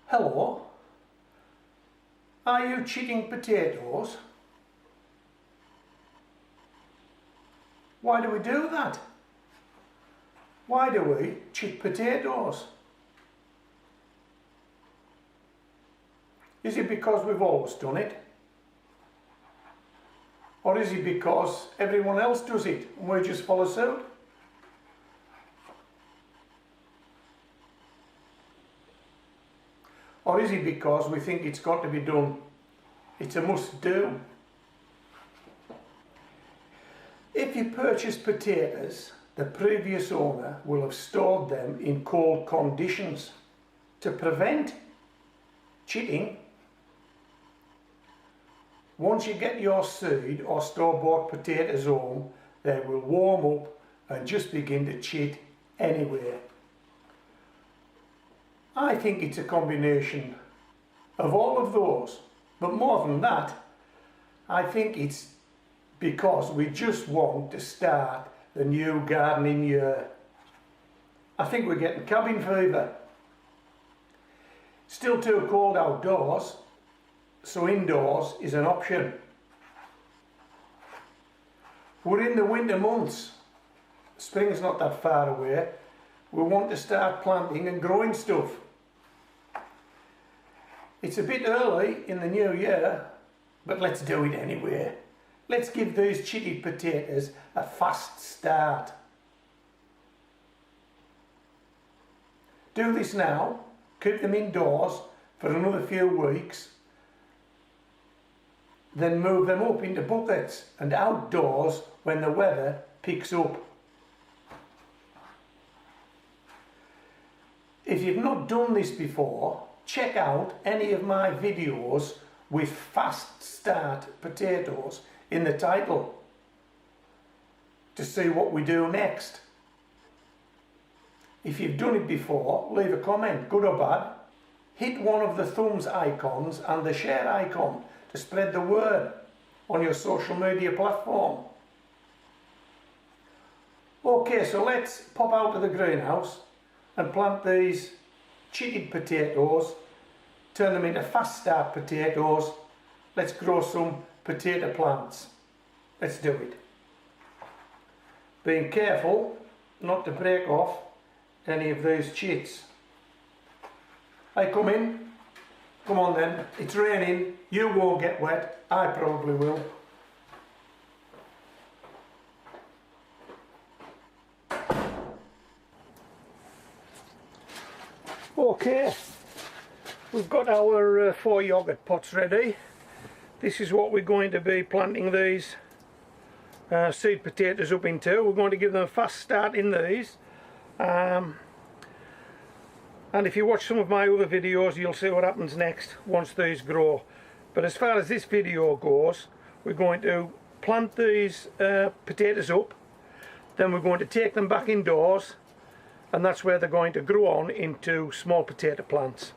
Hello, are you chitting potatoes? Why do we do that? Why do we chit potatoes? Is it because we've always done it? Or is it because everyone else does it and we just follow suit? Or is it because we think it's got to be done? It's a must do. If you purchase potatoes, the previous owner will have stored them in cold conditions to prevent chitting. Once you get your seed or store-bought potatoes home, they will warm up and just begin to chit anyway. I think it's a combination of all of those, but more than that, I think it's because we just want to start the new gardening year. I think we're getting cabin fever. Still too cold outdoors, so indoors is an option. We're in the winter months. Spring's not that far away. We want to start planting and growing stuff. It's a bit early in the new year, but let's do it anyway. Let's give these chitted potatoes a fast start. Do this now, keep them indoors for another few weeks, then move them up into buckets and outdoors when the weather picks up. If you've not done this before, check out any of my videos with fast start potatoes in the title to see what we do next. If you've done it before, leave a comment, good or bad. Hit one of the thumbs icons and the share icon to spread the word on your social media platform. Okay, so let's pop out of the greenhouse and plant these chitted potatoes, turn them into fast start potatoes. Let's grow some potato plants. Let's do it. Being careful not to break off any of these chits. Hey, come in. Come on then, it's raining. You won't get wet, I probably will. Okay, we've got our 4 yoghurt pots ready. This is what we're going to be planting these seed potatoes up into. We're going to give them a fast start in these. And if you watch some of my other videos, you'll see what happens next once these grow. But as far as this video goes, we're going to plant these potatoes up, then we're going to take them back indoors, and that's where they're going to grow on into small potato plants.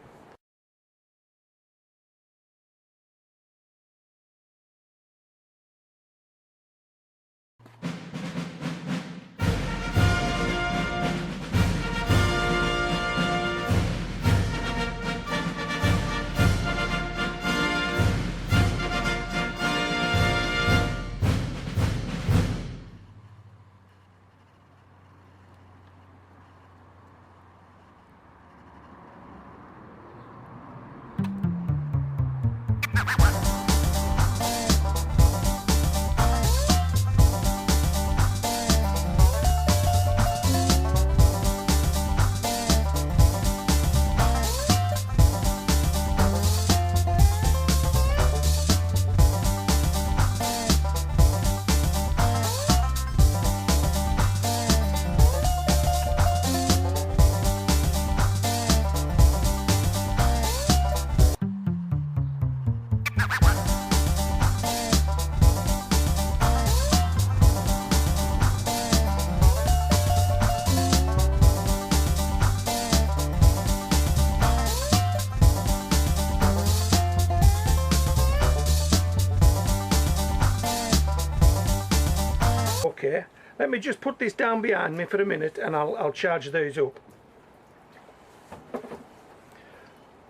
Okay, let me just put this down behind me for a minute and I'll charge these up.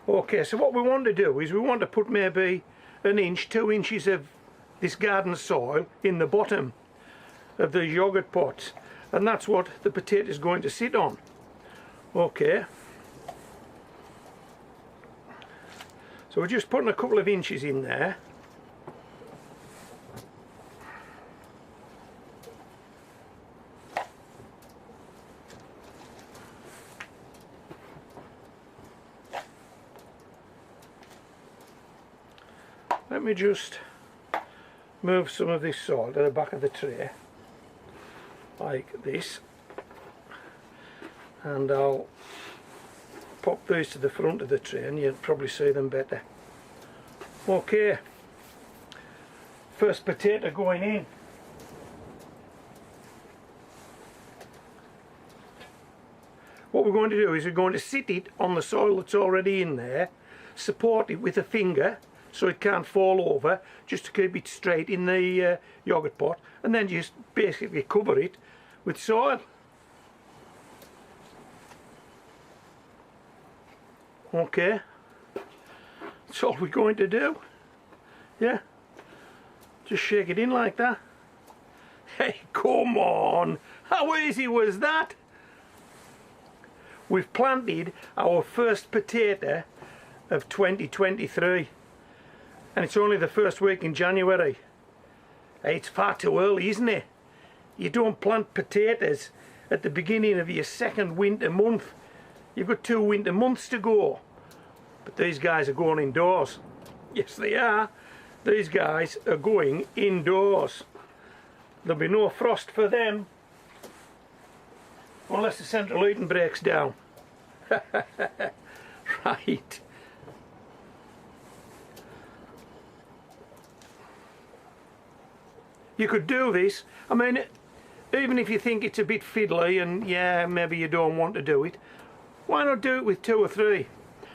Okay, so what we want to do is we want to put maybe an inch, 2 inches of this garden soil in the bottom of the yogurt pots, and that's what the potato is going to sit on. Okay, so we're just putting a couple of inches in there. Let me just move some of this soil to the back of the tray like this, and I'll pop these to the front of the tray and you'll probably see them better. Okay, first potato going in. What we're going to do is we're going to sit it on the soil that's already in there, support it with a finger so it can't fall over, just to keep it straight in the yogurt pot, and then just basically cover it with soil. Okay, that's all we're going to do. Yeah, just shake it in like that. Hey, come on, how easy was that? We've planted our first potato of 2023, and it's only the first week in January. Hey, it's far too early, isn't it? You don't plant potatoes at the beginning of your second winter month. You've got 2 winter months to go. But these guys are going indoors. Yes, they are. These guys are going indoors. There'll be no frost for them unless the central heating breaks down. Right. You could do this. I mean, even if you think it's a bit fiddly and yeah, maybe you don't want to do it, why not do it with 2 or 3?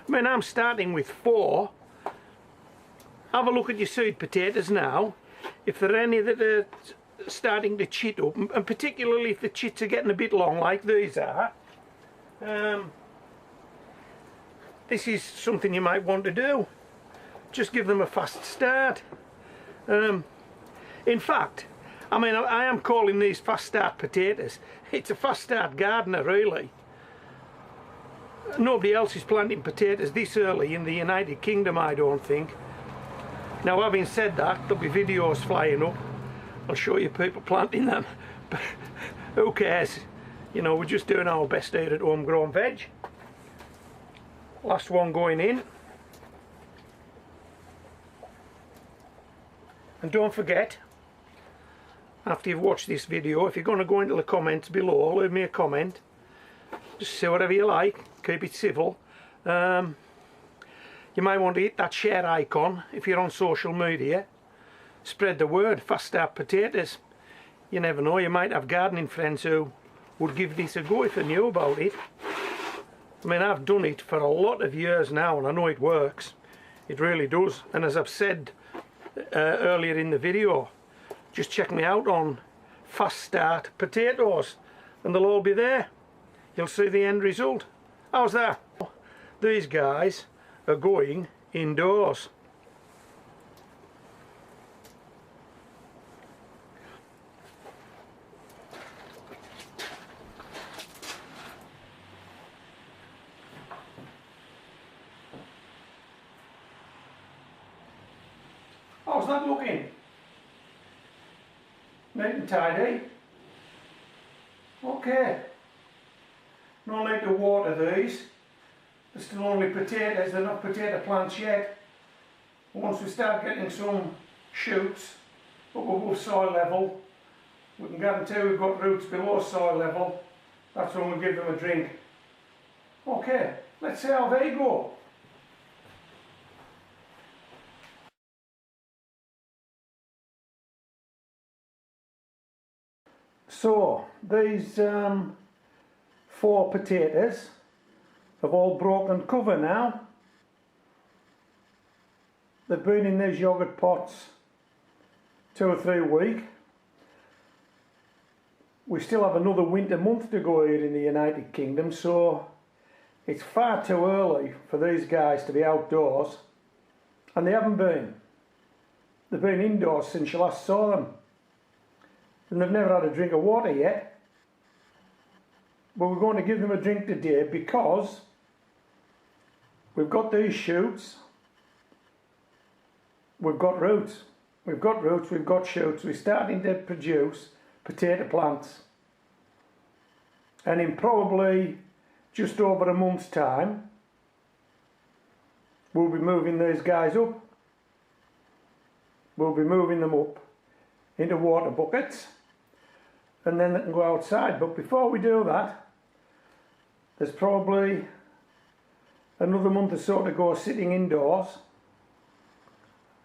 I mean, I'm starting with 4. Have a look at your seed potatoes now. If there are any that are starting to chit up, and particularly if the chits are getting a bit long like these are, this is something you might want to do. Just give them a fast start. In fact, I mean, I am calling these fast start potatoes. It's a fast start gardener, really. Nobody else is planting potatoes this early in the United Kingdom, I don't think. Now, having said that, there'll be videos flying up. I'll show you people planting them. But who cares? You know, we're just doing our best here at Homegrown Veg. Last one going in. And don't forget, after you've watched this video, if you're going to go into the comments below, leave me a comment. Just say whatever you like, keep it civil. You might want to hit that share icon if you're on social media. Spread the word, fast start potatoes. You never know, you might have gardening friends who would give this a go if they knew about it. I mean, I've done it for a lot of years now and I know it works. It really does. And as I've said earlier in the video, just check me out on fast start potatoes and they'll all be there. You'll see the end result. How's that? These guys are going indoors. How's that looking? Neat and tidy. Okay. No need to water these. There's still only potatoes, they're not potato plants yet. Once we start getting some shoots up above soil level, we can guarantee we've got roots below soil level. That's when we give them a drink. Okay, let's see how they go. So, these 4 potatoes have all broken cover now. They've been in these yogurt pots 2 or 3 weeks. We still have another winter month to go here in the United Kingdom, so It's far too early for these guys to be outdoors, and they haven't been. They've been indoors since you last saw them, and they've never had a drink of water yet. But we're going to give them a drink today because we've got these shoots, we've got roots, we've got shoots. We're starting to produce potato plants, and in probably just over a month's time we'll be moving these guys up. We'll be moving them up into water buckets, and then they can go outside. But before we do that, there's probably another month or so to go sitting indoors,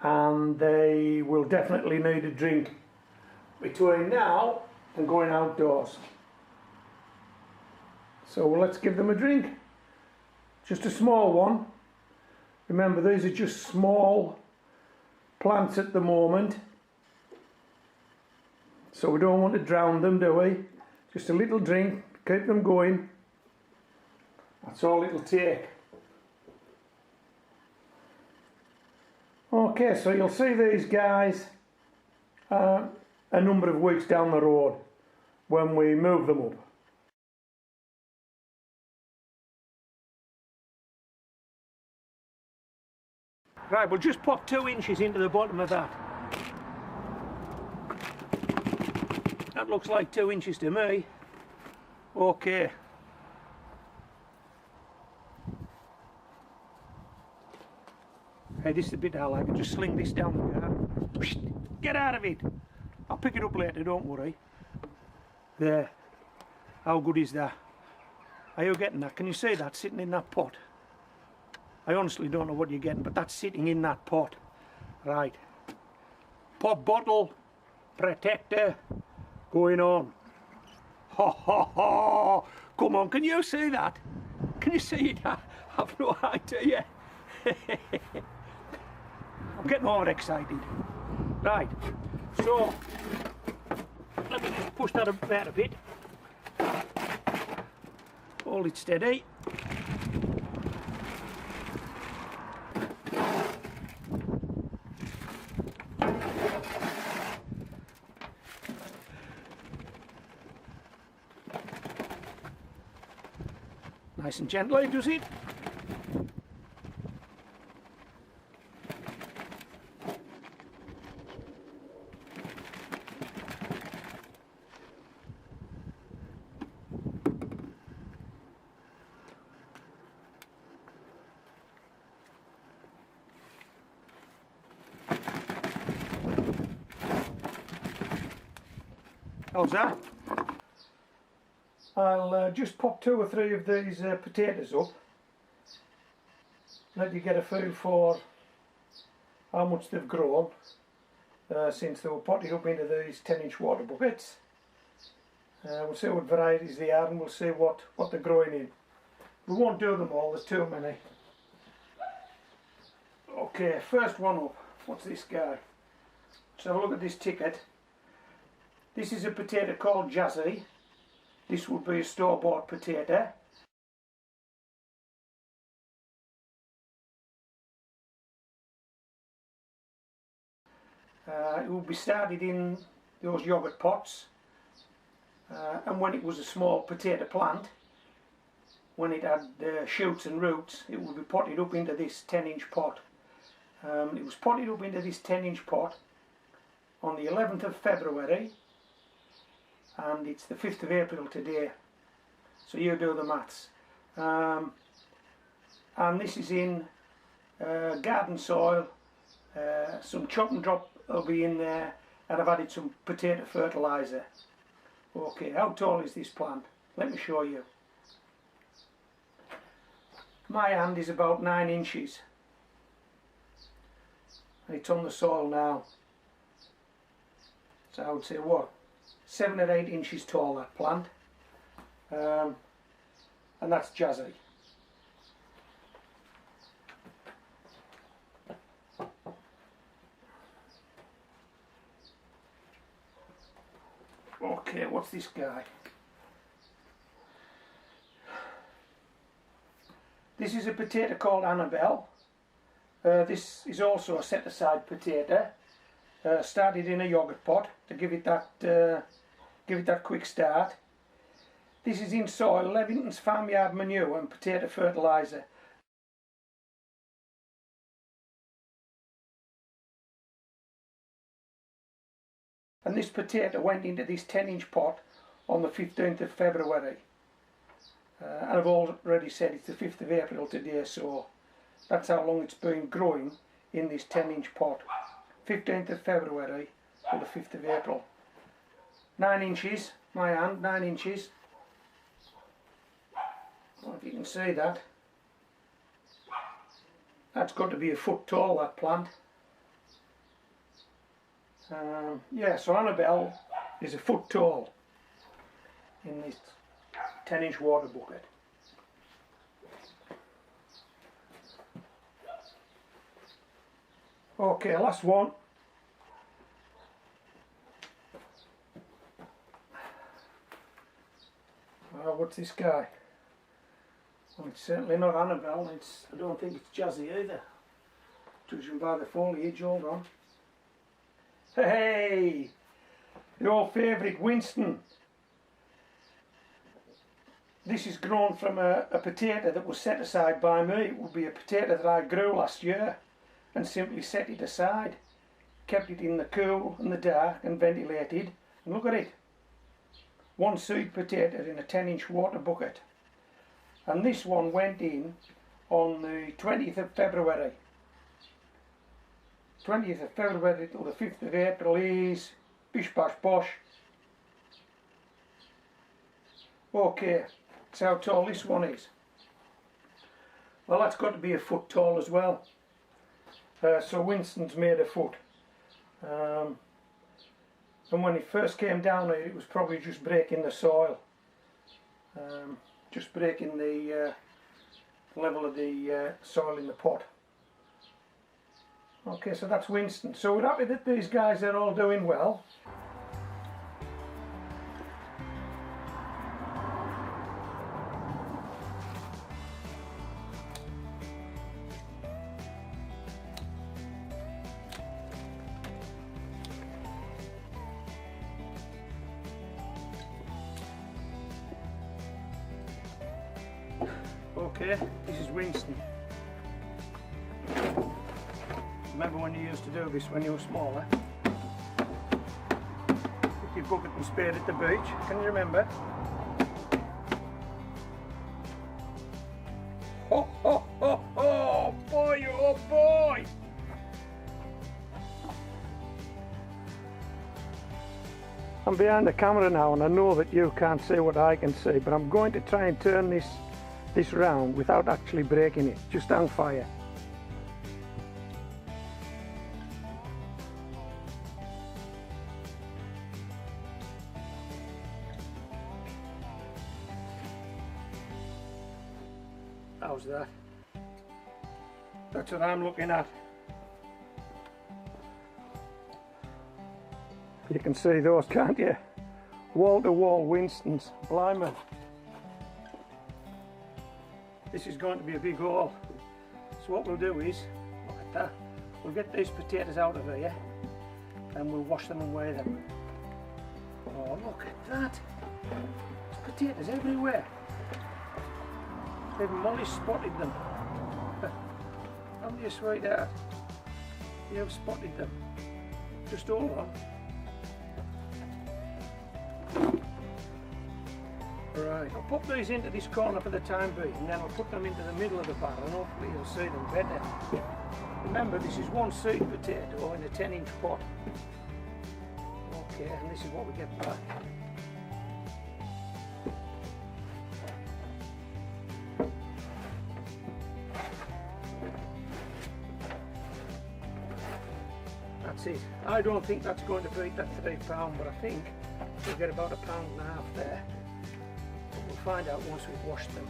and they will definitely need a drink between now and going outdoors. So let's give them a drink. Just a small one. Remember, these are just small plants at the moment, so we don't want to drown them, do we? Just a little drink, keep them going. That's all it'll take. Okay, so you'll see these guys a number of weeks down the road when we move them up. Right, we'll just pop 2 inches into the bottom of that. That looks like 2 inches to me. Okay. Hey, this is the bit I like. I just sling this down the car. Get out of it! I'll pick it up later, don't worry. There. How good is that? Are you getting that? Can you see that sitting in that pot? I honestly don't know what you're getting, but that's sitting in that pot. Right. Pop bottle protector going on. Ha ha ha! Come on, can you see that? Can you see it? I've no idea. I'm getting overexcited. Right. So let me just push that about a bit. Hold it steady. Nice and gently, does it? How's that? I'll just pop 2 or 3 of these potatoes up, let you get a feel for how much they've grown since they were potted up into these 10-inch water buckets. We'll see what varieties they are, and we'll see what they're growing in. We won't do them all, there's too many. Okay, first one up. What's this guy? Let's have a look at this ticket. This is a potato called Jazzy. This would be a store-bought potato. It will be started in those yoghurt pots, and when it was a small potato plant, when it had shoots and roots, it would be potted up into this 10-inch pot. It was potted up into this 10-inch pot on the 11th of February, and it's the 5th of April today, so you do the maths. And this is in garden soil. Some chop and drop will be in there, and I've added some potato fertiliser. Okay, how tall is this plant? Let me show you. My hand is about 9 inches. It's on the soil now. So I would say what? 7 or 8 inches tall, that plant. And that's Jazzy. Okay, what's this guy? This is a potato called Annabelle. This is also a set aside potato. Started in a yogurt pot to give it that quick start. This is in soil, Levington's farmyard manure and potato fertiliser. And this potato went into this 10-inch pot on the 15th of February. And I've already said it's the 5th of April today, so that's how long it's been growing in this 10-inch pot. 15th of February to the 5th of April. 9 inches, my hand, 9 inches. I don't know if you can see that. That's got to be a foot tall, that plant. Yeah, so Annabelle is a foot tall in this 10-inch water bucket. Okay, last one. What's this guy? Well, it's certainly not Annabelle. I don't think it's Jazzy either, judging by the foliage. Hold on. Hey, your favourite Winston. This is grown from a potato that was set aside by me. It would be a potato that I grew last year and simply set it aside. Kept it in the cool and the dark and ventilated. And look at it. One seed potato in a 10-inch water bucket. And this one went in on the 20th of February. 20th of February till the 5th of April is bish bash bosh. Okay, that's how tall this one is. Well, that's got to be a foot tall as well. So Winston's made a foot. And when it first came down here, it was probably just breaking the soil. Just breaking the level of the soil in the pot. Okay, so that's Winston. So we're happy that these guys are all doing well. Okay, this is Winston. Remember when you used to do this when you were smaller? With your bucket and spade at the beach, can you remember? Ho ho ho ho! Boy, oh boy! I'm behind the camera now and I know that you can't see what I can see, but I'm going to try and turn this round without actually breaking it, just on fire. How's that? That's what I'm looking at. You can see those, can't you? Wall to wall Winstons, blimey. This is going to be a big haul. So what we'll do is, look at that, we'll get these potatoes out of here and we'll wash them and weigh them. Oh, look at that. There's potatoes everywhere. Even Molly spotted them. Haven't you, sweetheart? You have spotted them. Just hold on. Right, I'll put these into this corner for the time being, and then I'll put them into the middle of the barrel and hopefully you'll see them better. Remember, this is one seed potato in a 10-inch pot. Okay, and this is what we get back. That's it. I don't think that's going to beat that £3, but I think we'll get about £1.5 there. We'll find out once we've washed them.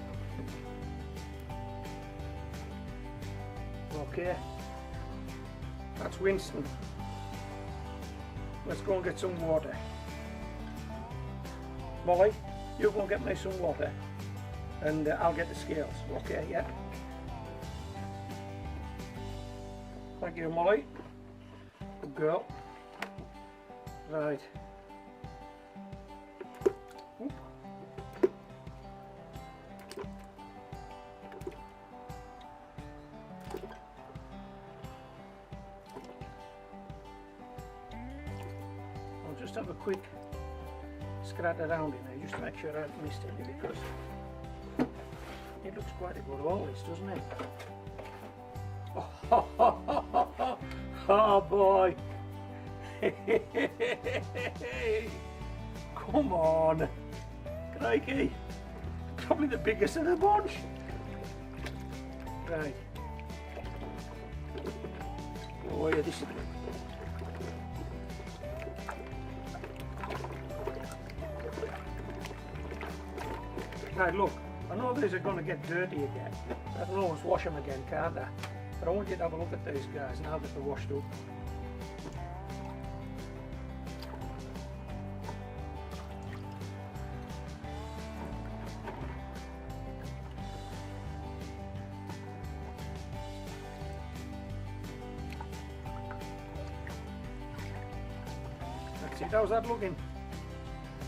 Okay, that's Winston. Let's go and get some water. Molly, you go and get me some water and I'll get the scales. Okay, yeah. Thank you, Molly. Good girl. Right. Oop. I'll just have a quick scrat around in there just to make sure I haven't missed any, because it looks quite a good haul, this, doesn't it? Oh boy! Come on! Crikey! Probably the biggest of the bunch! Right. Oh yeah, this is... Right, look, I know these are going to get dirty again. I can always wash them again, can't I? But I want you to have a look at these guys now that they're washed up. That's it, how's that looking?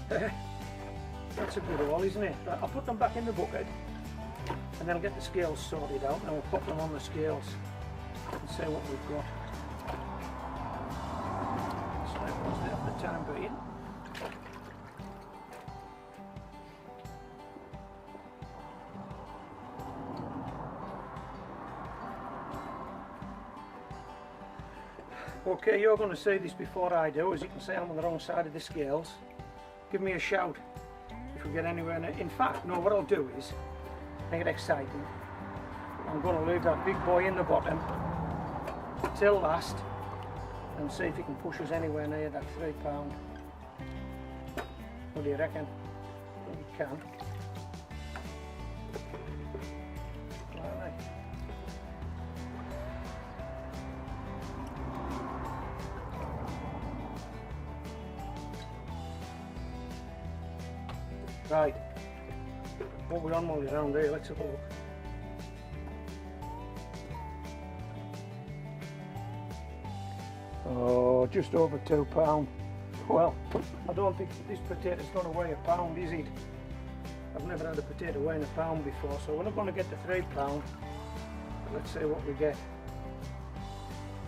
That's a good haul, isn't it? I'll put them back in the bucket and then I'll get the scales sorted out and we'll put them on the scales and see what we've got. So that was there for the time being. Okay, you're going to see this before I do. As you can see, I'm on the wrong side of the scales. Give me a shout if we get anywhere. In fact, no, what I'll do is, make it exciting, I'm going to leave that big boy in the bottom till last and see if he can push us anywhere near that £3. What do you reckon? I think he can. Right. Right, what we're on while we're around here, let's have a look. Oh, just over £2. Well, I don't think this potato's going to weigh a pound, is it? I've never had a potato weighing a pound before, so we're not going to get the £3. Let's see what we get.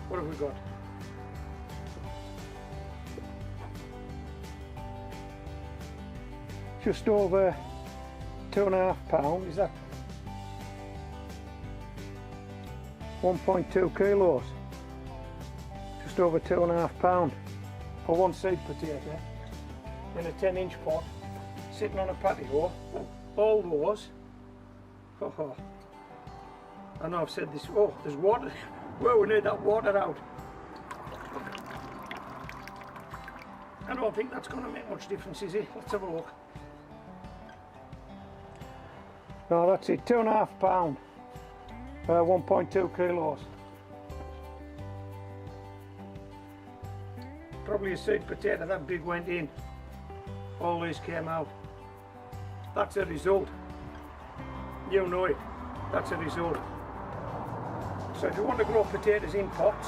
What have we got? Just over £2.5, is that 1.2 kilos? Just over £2.5 for one seed potato in a 10-inch pot, sitting on a patio. All those. Oh, I know I've said this. Oh, there's water. Well, we need that water out. I don't think that's going to make much difference, is it? Let's have a look. No, that's it, £2.5, 1.2 kilos. Probably a seed potato that big went in. All these came out. That's a result. You know it. That's a result. So if you want to grow potatoes in pots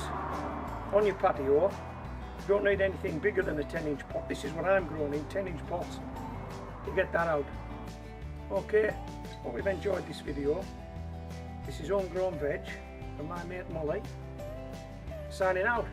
on your patio, you don't need anything bigger than a 10-inch pot. This is what I'm growing in, 10-inch pots, to get that out. Okay. Hope you've enjoyed this video. This is Homegrown Veg and my mate Molly, signing out.